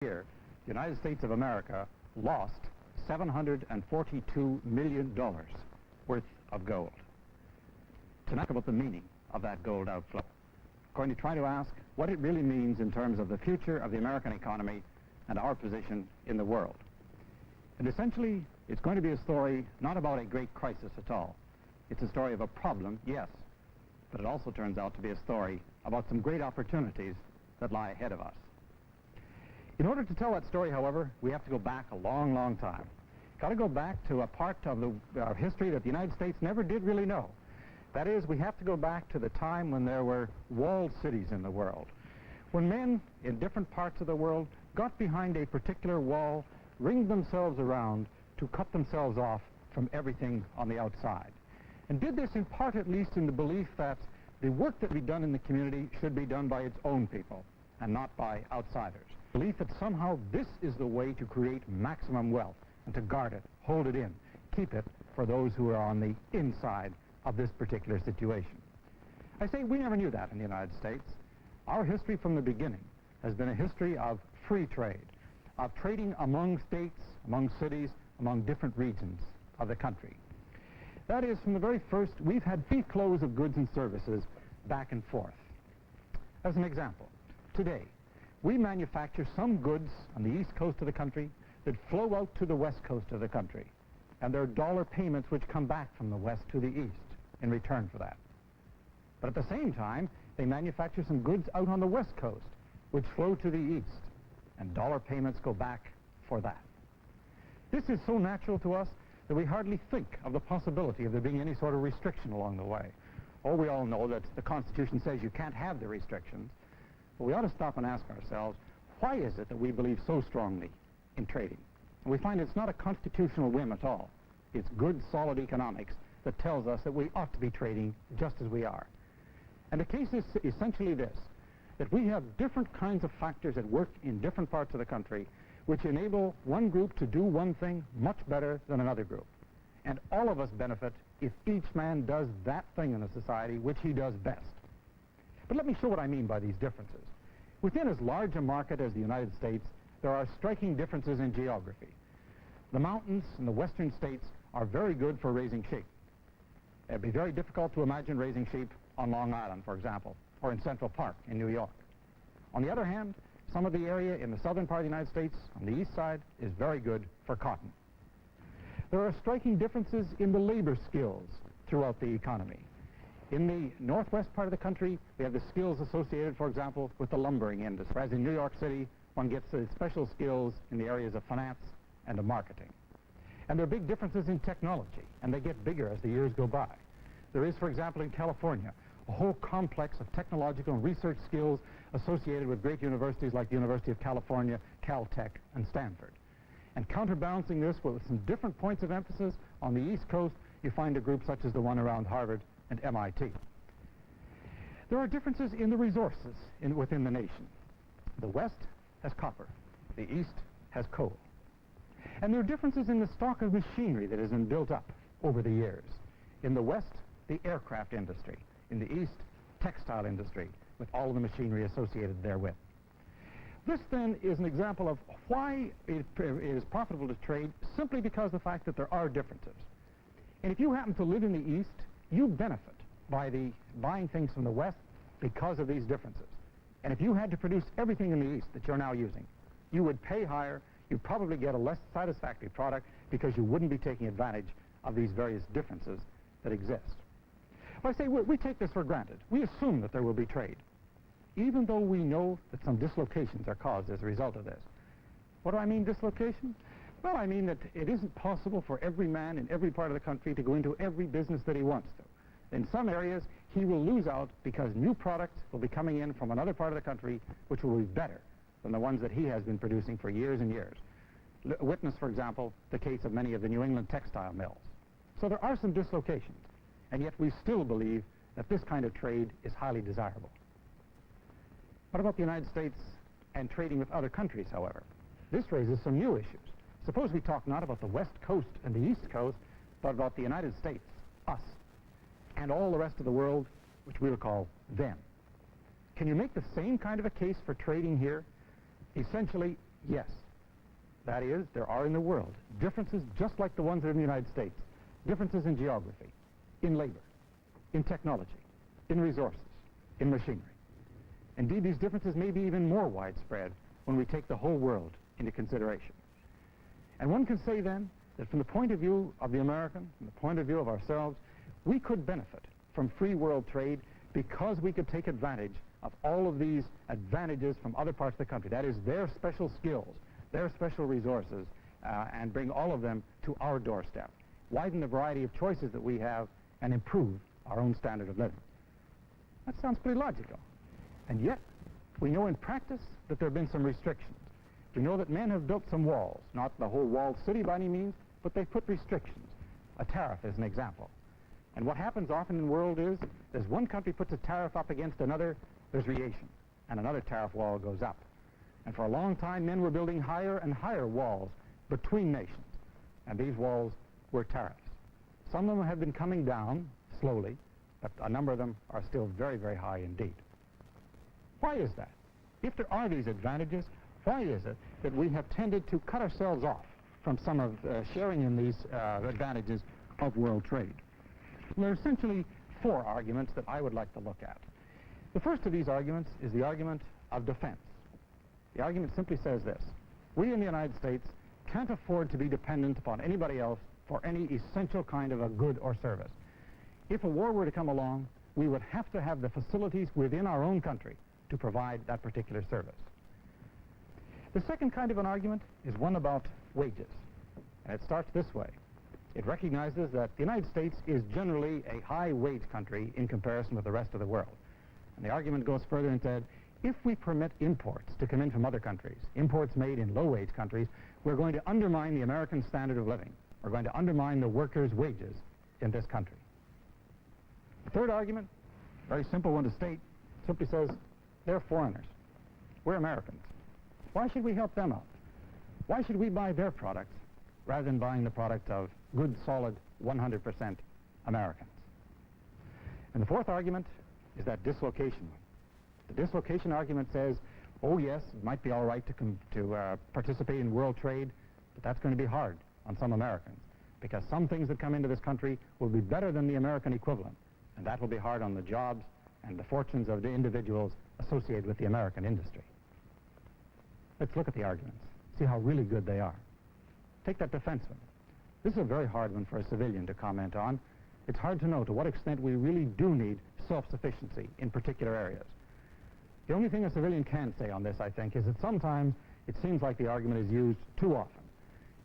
year, the United States of America lost $742 million worth of gold. Tonight about the meaning of that gold outflow. We're going to try to ask what it really means in terms of the future of the American economy and our position in the world. And essentially, it's going to be a story not about a great crisis at all. It's a story of a problem, yes, but it also turns out to be a story about some great opportunities that lie ahead of us. In order to tell that story, however, we have to go back a long, long time. Got to go back to a part of our history that the United States never did really know. That is, we have to go back to the time when there were walled cities in the world, when men in different parts of the world got behind a particular wall, ringed themselves around to cut themselves off from everything on the outside, and did this in part at least in the belief that the work that we done in the community should be done by its own people and not by outsiders. Belief that somehow this is the way to create maximum wealth and to guard it, hold it in, keep it for those who are on the inside of this particular situation. I say we never knew that in the United States. Our history from the beginning has been a history of free trade, of trading among states, among cities, among different regions of the country. That is, from the very first, we've had free flows of goods and services back and forth. As an example, today, we manufacture some goods on the east coast of the country that flow out to the west coast of the country, and there are dollar payments which come back from the west to the east in return for that. But at the same time, they manufacture some goods out on the west coast which flow to the east, and dollar payments go back for that. This is so natural to us that we hardly think of the possibility of there being any sort of restriction along the way. Oh, we all know that the Constitution says you can't have the restrictions, but we ought to stop and ask ourselves, why is it that we believe so strongly in trading? And we find it's not a constitutional whim at all. It's good, solid economics that tells us that we ought to be trading just as we are. And the case is essentially this, that we have different kinds of factors at work in different parts of the country which enable one group to do one thing much better than another group. And all of us benefit if each man does that thing in a society which he does best. But let me show what I mean by these differences. Within as large a market as the United States, there are striking differences in geography. The mountains in the western states are very good for raising sheep. It'd be very difficult to imagine raising sheep on Long Island, for example, or in Central Park in New York. On the other hand, some of the area in the southern part of the United States, on the east side, is very good for cotton. There are striking differences in the labor skills throughout the economy. In the northwest part of the country, we have the skills associated, for example, with the lumbering industry. Whereas in New York City, one gets special skills in the areas of finance and of marketing. And there are big differences in technology, and they get bigger as the years go by. There is, for example, in California, a whole complex of technological and research skills associated with great universities like the University of California, Caltech, and Stanford. And counterbalancing this with some different points of emphasis, on the East Coast, you find a group such as the one around Harvard and MIT. There are differences in the resources within the nation. The West has copper. The East has coal. And there are differences in the stock of machinery that has been built up over the years. In the West, the aircraft industry. In the East, textile industry, with all of the machinery associated therewith. This then is an example of why it is profitable to trade, simply because of the fact that there are differences. And if you happen to live in the East, you benefit by the buying things from the West because of these differences. And if you had to produce everything in the East that you're now using, you would pay higher, you'd probably get a less satisfactory product because you wouldn't be taking advantage of these various differences that exist. Well, I say we take this for granted. We assume that there will be trade, even though we know that some dislocations are caused as a result of this. What do I mean, dislocation? Well, I mean that it isn't possible for every man in every part of the country to go into every business that he wants to. In some areas, he will lose out because new products will be coming in from another part of the country which will be better than the ones that he has been producing for years and years. Witness, for example, the case of many of the New England textile mills. So there are some dislocations, and yet we still believe that this kind of trade is highly desirable. What about the United States and trading with other countries, however? This raises some new issues. Suppose we talk not about the West Coast and the East Coast, but about the United States, us, and all the rest of the world, which we'll call them. Can you make the same kind of a case for trading here? Essentially, Yes. That is, there are in the world differences just like the ones that are in the United States. Differences in geography, in labor, in technology, in resources, in machinery. Indeed, these differences may be even more widespread when we take the whole world into consideration. And one can say then that from the point of view of the American, from the point of view of ourselves, we could benefit from free world trade because we could take advantage of all of these advantages from other parts of the country. That is, their special skills, their special resources, and bring all of them to our doorstep. Widen the variety of choices that we have and improve our own standard of living. That sounds pretty logical. And yet, we know in practice that there have been some restrictions. We know that men have built some walls, not the whole walled city by any means, but they've put restrictions. A tariff is an example. And what happens often in the world is, as one country puts a tariff up against another, there's reaction, and another tariff wall goes up. And for a long time, men were building higher and higher walls between nations, and these walls were tariffs. Some of them have been coming down slowly, but a number of them are still very, very high indeed. Why is that? If there are these advantages, why is it that we have tended to cut ourselves off from some of sharing in these advantages of world trade? Well, there are essentially four arguments that I would like to look at. The first of these arguments is the argument of defense. The argument simply says this: we in the United States can't afford to be dependent upon anybody else for any essential kind of a good or service. If a war were to come along, we would have to have the facilities within our own country to provide that particular service. The second kind of an argument is one about wages, and it starts this way. It recognizes that the United States is generally a high-wage country in comparison with the rest of the world. And the argument goes further and said, if we permit imports to come in from other countries, imports made in low-wage countries, we're going to undermine the American standard of living. We're going to undermine the workers' wages in this country. The third argument, very simple one to state, simply says, they're foreigners. We're Americans. Why should we help them out? Why should we buy their products rather than buying the product of good, solid, 100% Americans? And the fourth argument is that dislocation one. The dislocation argument says, oh yes, it might be all right to participate in world trade, but that's going to be hard on some Americans, because some things that come into this country will be better than the American equivalent, and that will be hard on the jobs and the fortunes of the individuals associated with the American industry. Let's look at the arguments, see how really good they are. Take that defense one. This is a very hard one for a civilian to comment on. It's hard to know to what extent we really do need self-sufficiency in particular areas. The only thing a civilian can say on this, I think, is that sometimes it seems like the argument is used too often.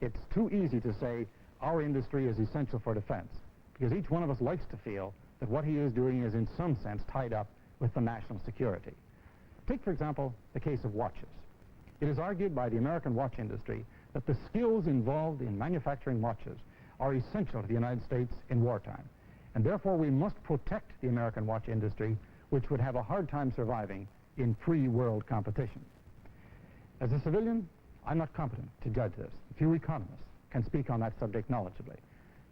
It's too easy to say our industry is essential for defense, because each one of us likes to feel that what he is doing is in some sense tied up with the national security. Take, for example, the case of watches. It is argued by the American watch industry that the skills involved in manufacturing watches are essential to the United States in wartime, and therefore we must protect the American watch industry, which would have a hard time surviving in free world competition. As a civilian, I'm not competent to judge this. Few economists can speak on that subject knowledgeably.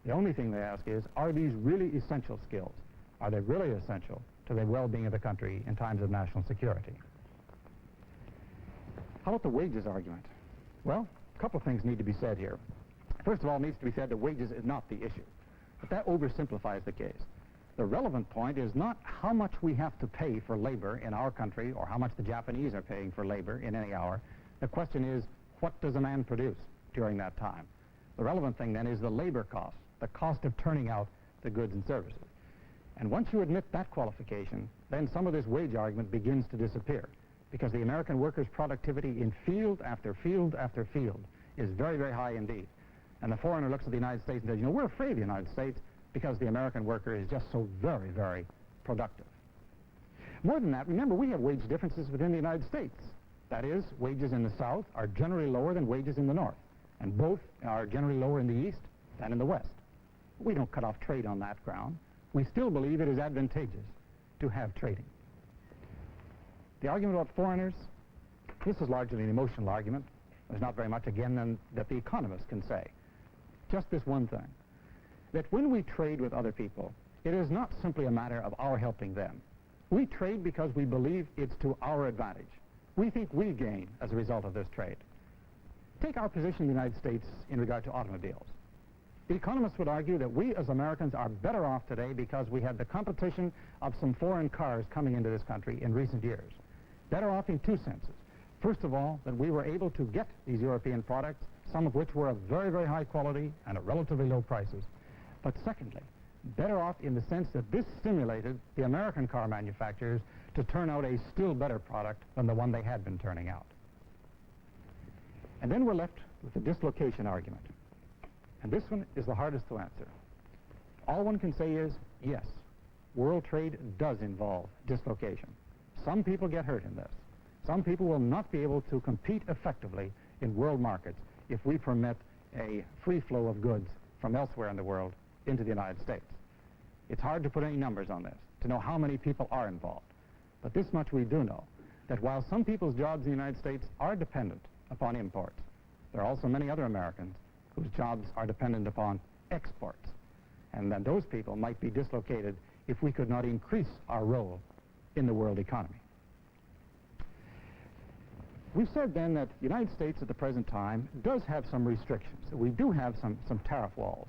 The only thing they ask is, are these really essential skills? Are they really essential to the well-being of the country in times of national security? How about the wages argument? Well, a couple of things need to be said here. First of all, it needs to be said that wages is not the issue, but that oversimplifies the case. The relevant point is not how much we have to pay for labor in our country or how much the Japanese are paying for labor in any hour. The question is, what does a man produce during that time? The relevant thing then is the labor cost, the cost of turning out the goods and services. And once you admit that qualification, then some of this wage argument begins to disappear, because the American worker's productivity in field after field after field is very, very high indeed. And the foreigner looks at the United States and says, you know, we're afraid of the United States because the American worker is just so very, very productive. More than that, remember, we have wage differences within the United States. That is, wages in the South are generally lower than wages in the North, and both are generally lower in the East than in the West. We don't cut off trade on that ground. We still believe it is advantageous to have trading. The argument about foreigners, this is largely an emotional argument. There's not very much, again, than that the economists can say. Just this one thing, that when we trade with other people, it is not simply a matter of our helping them. We trade because we believe it's to our advantage. We think we gain as a result of this trade. Take our position in the United States in regard to automobiles. The economists would argue that we as Americans are better off today because we had the competition of some foreign cars coming into this country in recent years. Better off in two senses. First of all, that we were able to get these European products, some of which were of very, very high quality and at relatively low prices. But secondly, better off in the sense that this stimulated the American car manufacturers to turn out a still better product than the one they had been turning out. And then we're left with the dislocation argument. And this one is the hardest to answer. All one can say is, yes, world trade does involve dislocation. Some people get hurt in this. Some people will not be able to compete effectively in world markets if we permit a free flow of goods from elsewhere in the world into the United States. It's hard to put any numbers on this, to know how many people are involved. But this much we do know, that while some people's jobs in the United States are dependent upon imports, there are also many other Americans whose jobs are dependent upon exports. And then those people might be dislocated if we could not increase our role in the world economy. We've said then that the United States at the present time does have some restrictions. We do have some tariff walls.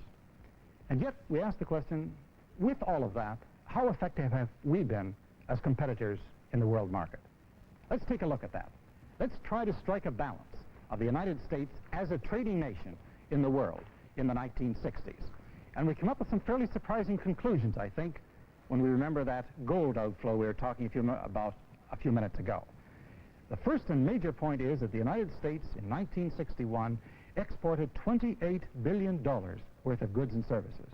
And yet we ask the question, with all of that, how effective have we been as competitors in the world market? Let's take a look at that. Let's try to strike a balance of the United States as a trading nation in the world in the 1960s. And we come up with some fairly surprising conclusions, I think, when we remember that gold outflow we were talking about a few minutes ago. The first and major point is that the United States in 1961 exported $28 billion worth of goods and services.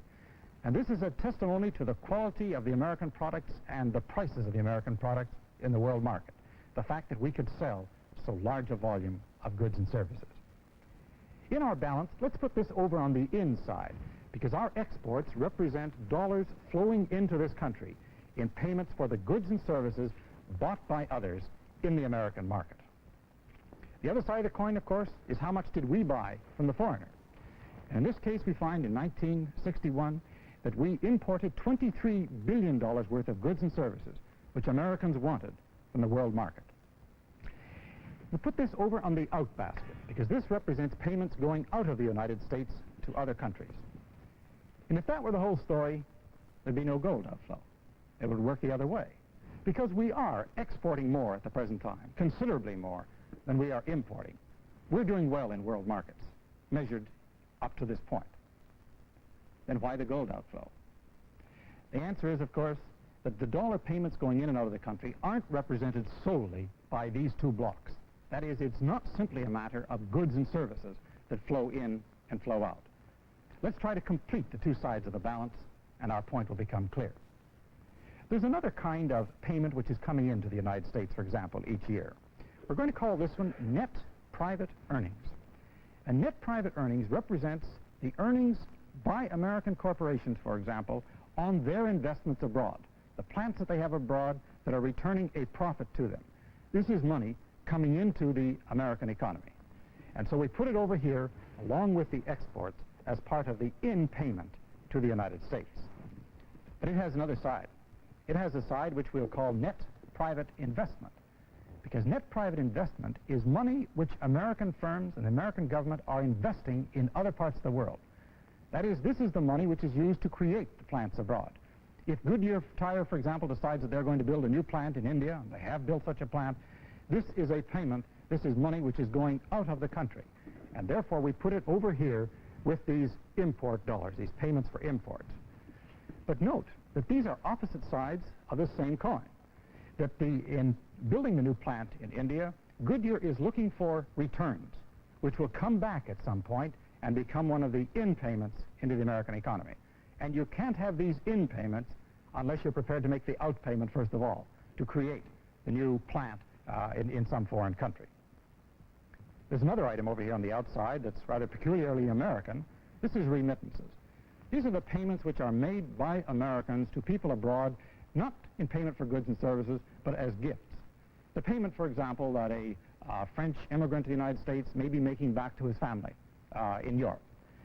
And this is a testimony to the quality of the American products and the prices of the American products in the world market. The fact that we could sell so large a volume of goods and services. In our balance, let's put this over on the inside, because our exports represent dollars flowing into this country in payments for the goods and services bought by others in the American market. The other side of the coin, of course, is how much did we buy from the foreigner. And in this case, we find in 1961 that we imported $23 billion worth of goods and services, which Americans wanted from the world market. We put this over on the out basket, because this represents payments going out of the United States to other countries. And if that were the whole story, there'd be no gold outflow. It would work the other way, because we are exporting more at the present time, considerably more than we are importing. We're doing well in world markets, measured up to this point. Then why the gold outflow? The answer is, of course, that the dollar payments going in and out of the country aren't represented solely by these two blocks. That is, it's not simply a matter of goods and services that flow in and flow out. Let's try to complete the two sides of the balance, and our point will become clear. There's another kind of payment which is coming into the United States, for example, each year. We're going to call this one net private earnings. And net private earnings represents the earnings by American corporations, for example, on their investments abroad, the plants that they have abroad that are returning a profit to them. This is money coming into the American economy. And so we put it over here along with the exports as part of the in-payment to the United States. But it has another side. It has a side which we'll call net private investment, because net private investment is money which American firms and the American government are investing in other parts of the world. That is, this is the money which is used to create the plants abroad. If Goodyear Tire, for example, decides that they're going to build a new plant in India, and they have built such a plant, this is a payment, this is money which is going out of the country. And therefore we put it over here with these import dollars, these payments for imports. But note that these are opposite sides of the same coin. That in building the new plant in India, Goodyear is looking for returns, which will come back at some point and become one of the in-payments into the American economy. And you can't have these in-payments unless you're prepared to make the out-payment first of all, to create the new plant in some foreign country. There's another item over here on the outside that's rather peculiarly American. This is remittances. These are the payments which are made by Americans to people abroad, not in payment for goods and services, but as gifts. The payment, for example, that a French immigrant to the United States may be making back to his family in Europe.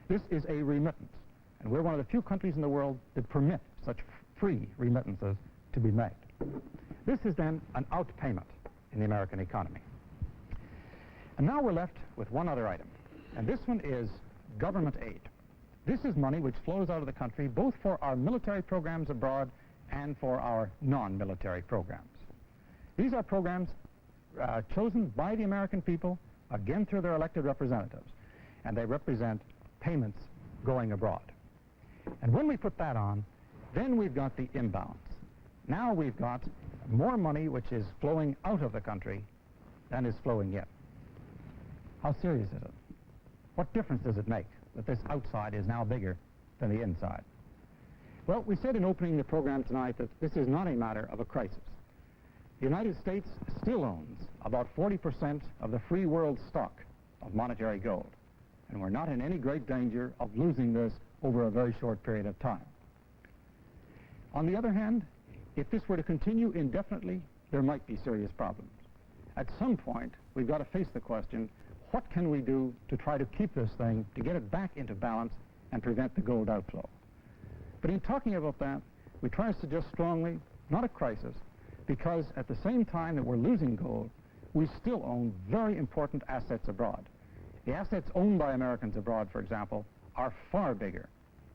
This is a remittance, and we're one of the few countries in the world that permit such free remittances to be made. This is then an out payment in the American economy. And now we're left with one other item. And this one is government aid. This is money which flows out of the country both for our military programs abroad and for our non-military programs. These are programs chosen by the American people, again through their elected representatives, and they represent payments going abroad. And when we put that on, then we've got the imbalance. Now we've got more money which is flowing out of the country than is flowing in. How serious is it? What difference does it make that this outside is now bigger than the inside? Well, we said in opening the program tonight that this is not a matter of a crisis. The United States still owns about 40% of the free world stock of monetary gold, and we're not in any great danger of losing this over a very short period of time. On the other hand, if this were to continue indefinitely, there might be serious problems. At some point, we've got to face the question, what can we do to try to keep this thing, to get it back into balance and prevent the gold outflow? But in talking about that, we try to suggest strongly, not a crisis, because at the same time that we're losing gold, we still own very important assets abroad. The assets owned by Americans abroad, for example, are far bigger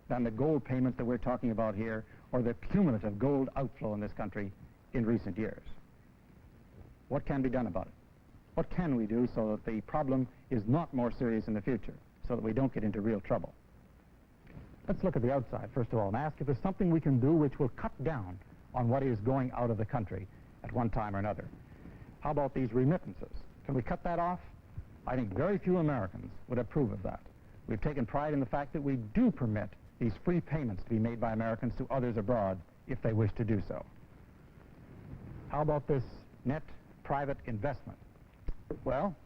than the gold payment that we're talking about here, or the cumulative gold outflow in this country in recent years. What can be done about it? What can we do so that the problem is not more serious in the future, so that we don't get into real trouble? Let's look at the outside, first of all, and ask if there's something we can do which will cut down on what is going out of the country at one time or another. How about these remittances? Can we cut that off? I think very few Americans would approve of that. We've taken pride in the fact that we do permit these free payments to be made by Americans to others abroad if they wish to do so. How about this net private investment? Well,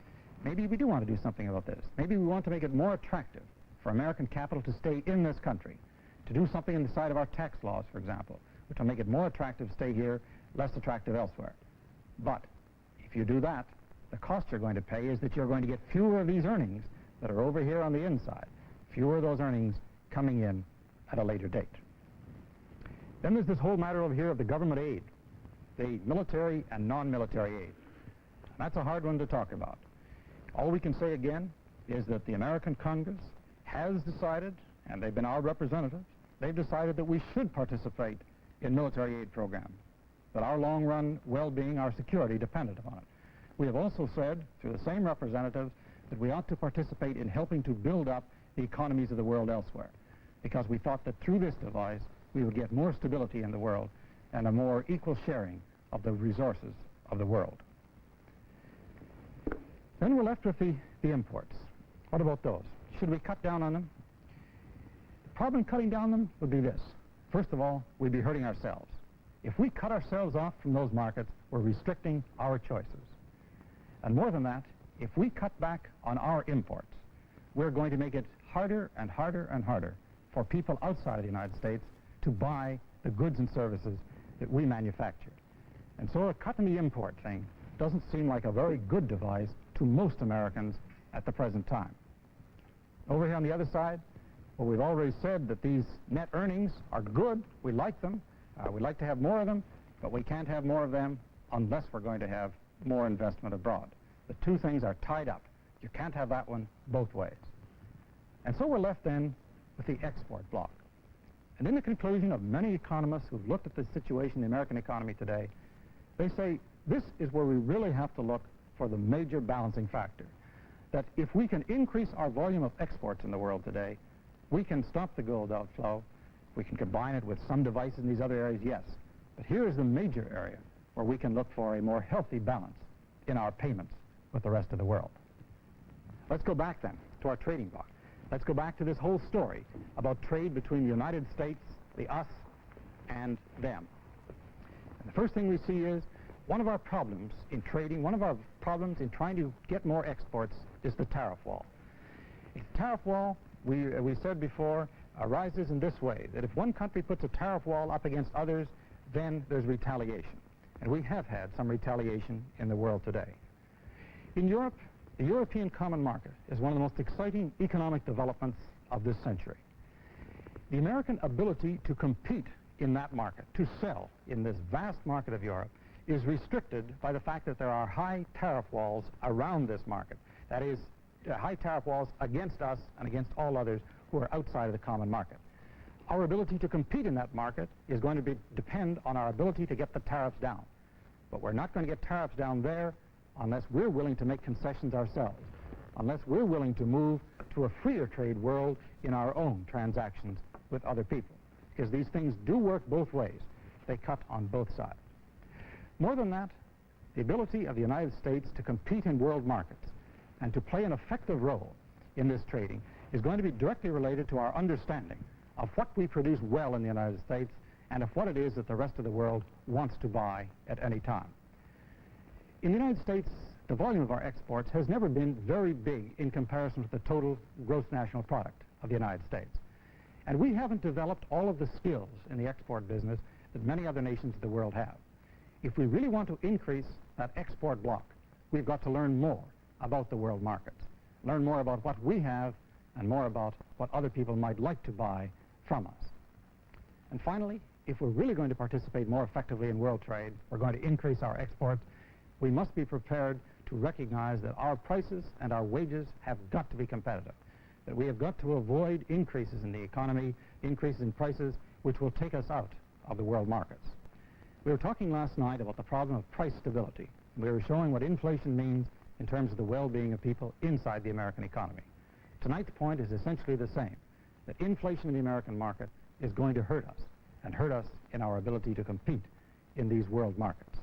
maybe we do want to do something about this. Maybe we want to make it more attractive for American capital to stay in this country, to do something on the side of our tax laws, for example, which will make it more attractive to stay here, less attractive elsewhere. But if you do that, the cost you're going to pay is that you're going to get fewer of these earnings that are over here on the inside, fewer of those earnings coming in at a later date. Then there's this whole matter over here of the government aid, the military and non-military aid. That's a hard one to talk about. All we can say again is that the American Congress has decided, and they've been our representatives, they've decided that we should participate in military aid programs, that our long-run well-being, our security depended upon it. We have also said, through the same representatives, that we ought to participate in helping to build up the economies of the world elsewhere, because we thought that through this device we would get more stability in the world and a more equal sharing of the resources of the world. Then we're left with the imports. What about those? Should we cut down on them? The problem in cutting down them would be this. First of all, we'd be hurting ourselves. If we cut ourselves off from those markets, we're restricting our choices. And more than that, if we cut back on our imports, we're going to make it harder and harder and harder for people outside of the United States to buy the goods and services that we manufacture. And so a cut in the import thing doesn't seem like a very good device to most Americans at the present time. Over here on the other side, well, we've already said that these net earnings are good. We like them. We'd like to have more of them, but we can't have more of them unless we're going to have more investment abroad. The two things are tied up. You can't have that one both ways. And so we're left then with the export block. And in the conclusion of many economists who've looked at the situation in the American economy today, they say this is where we really have to look for the major balancing factor. That if we can increase our volume of exports in the world today, we can stop the gold outflow. We can combine it with some devices in these other areas, yes. But here is the major area where we can look for a more healthy balance in our payments with the rest of the world. Let's go back then to our trading bloc. Let's go back to this whole story about trade between the United States, the us, and them. And the first thing we see is one of our problems in trading, one of our problems in trying to get more exports is the tariff wall. The tariff wall, we said before, arises in this way, that if one country puts a tariff wall up against others, then there's retaliation. And we have had some retaliation in the world today. In Europe, the European Common Market is one of the most exciting economic developments of this century. The American ability to compete in that market, to sell in this vast market of Europe, is restricted by the fact that there are high tariff walls around this market. That is, high tariff walls against us and against all others who are outside of the common market. Our ability to compete in that market is going to depend on our ability to get the tariffs down. But we're not going to get tariffs down there unless we're willing to make concessions ourselves, unless we're willing to move to a freer trade world in our own transactions with other people. Because these things do work both ways. They cut on both sides. More than that, the ability of the United States to compete in world markets and to play an effective role in this trading is going to be directly related to our understanding of what we produce well in the United States and of what it is that the rest of the world wants to buy at any time. In the United States, the volume of our exports has never been very big in comparison with the total gross national product of the United States. And we haven't developed all of the skills in the export business that many other nations of the world have. If we really want to increase that export block, we've got to learn more about the world markets, learn more about what we have and more about what other people might like to buy from us. And finally, if we're really going to participate more effectively in world trade, we're going to increase our exports, we must be prepared to recognize that our prices and our wages have got to be competitive, that we have got to avoid increases in the economy, increases in prices, which will take us out of the world markets. We were talking last night about the problem of price stability. We were showing what inflation means in terms of the well-being of people inside the American economy. Tonight's point is essentially the same, that inflation in the American market is going to hurt us, and hurt us in our ability to compete in these world markets.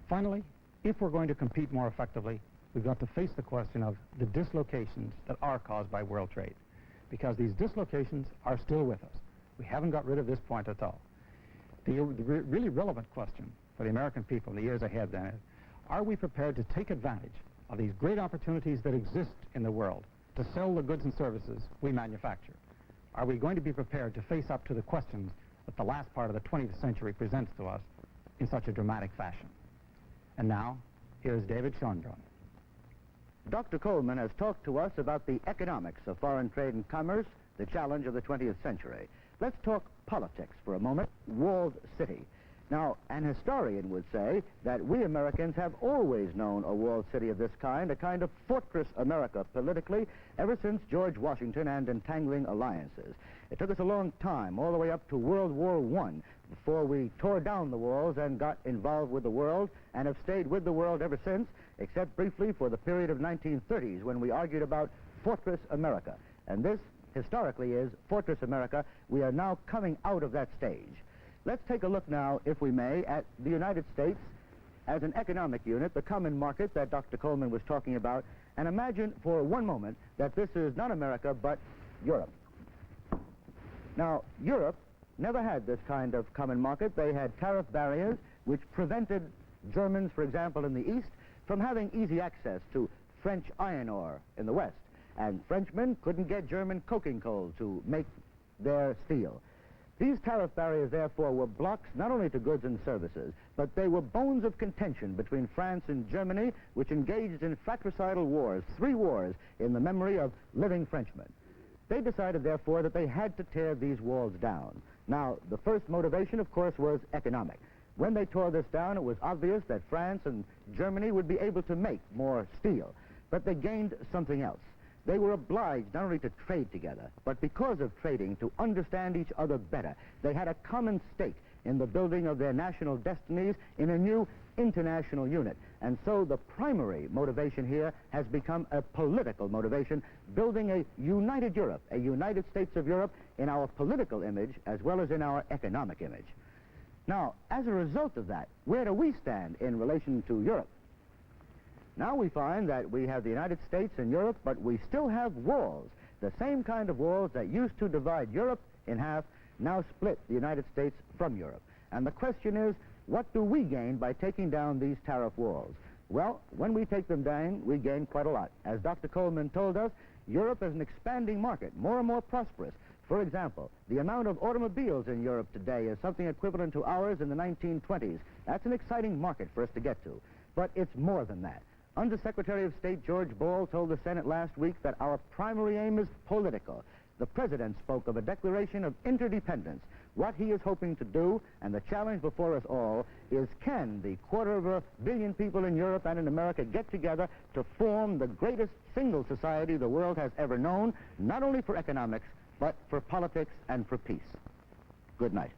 Finally, if we're going to compete more effectively, we've got to face the question of the dislocations that are caused by world trade, because these dislocations are still with us. We haven't got rid of this point at all. The really relevant question for the American people in the years ahead then is, are we prepared to take advantage of these great opportunities that exist in the world to sell the goods and services we manufacture? Are we going to be prepared to face up to the questions that the last part of the 20th century presents to us in such a dramatic fashion? And now, here's David Chandra. Dr. Coleman has talked to us about the economics of foreign trade and commerce, the challenge of the 20th century. Let's talk politics for a moment. Walled city. Now, an historian would say that we Americans have always known a walled city of this kind, a kind of fortress America politically, ever since George Washington and entangling alliances. It took us a long time, all the way up to World War I, before we tore down the walls and got involved with the world, and have stayed with the world ever since, except briefly for the period of 1930s when we argued about Fortress America. And this, historically, is Fortress America. We are now coming out of that stage. Let's take a look now, if we may, at the United States as an economic unit, the common market that Dr. Coleman was talking about, and imagine for one moment that this is not America, but Europe. Now, Europe never had this kind of common market. They had tariff barriers which prevented Germans, for example, in the East, from having easy access to French iron ore in the West. And Frenchmen couldn't get German coking coal to make their steel. These tariff barriers, therefore, were blocks not only to goods and services, but they were bones of contention between France and Germany, which engaged in fratricidal wars, 3 wars, in the memory of living Frenchmen. They decided, therefore, that they had to tear these walls down. Now, the first motivation, of course, was economic. When they tore this down, it was obvious that France and Germany would be able to make more steel. But they gained something else. They were obliged not only to trade together, but because of trading, to understand each other better. They had a common stake in the building of their national destinies in a new international unit. And so the primary motivation here has become a political motivation, building a united Europe, a United States of Europe, in our political image as well as in our economic image. Now, as a result of that, where do we stand in relation to Europe? Now we find that we have the United States and Europe, but we still have walls. The same kind of walls that used to divide Europe in half now split the United States from Europe. And the question is, what do we gain by taking down these tariff walls? Well, when we take them down, we gain quite a lot. As Dr. Coleman told us, Europe is an expanding market, more and more prosperous. For example, the amount of automobiles in Europe today is something equivalent to ours in the 1920s. That's an exciting market for us to get to. But it's more than that. Undersecretary of State George Ball told the Senate last week that our primary aim is political. The President spoke of a declaration of interdependence. what he is hoping to do, and the challenge before us all is, can the 250 million people in Europe and in America get together to form the greatest single society the world has ever known, not only for economics, but for politics and for peace? Good night.